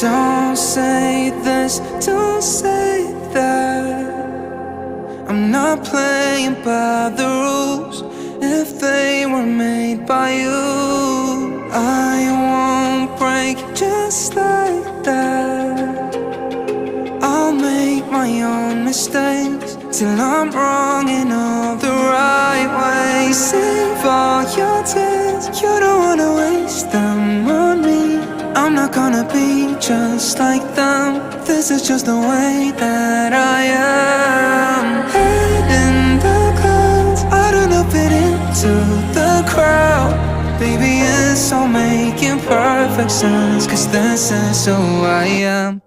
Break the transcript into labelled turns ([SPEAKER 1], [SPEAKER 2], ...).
[SPEAKER 1] Don't say this, don't say that. I'm not playing by the rules if they were made by you. I won't break just like that. I'll make my own mistakes till I'm wrong in all the right ways. Save all your tears, you don't wanna waste them on me. I'm not gonna be just like them. This is just the way that I am. Head in the clouds, I don't know, fit into the crowd. Baby, it's all making perfect sense, 'cause this is who I am.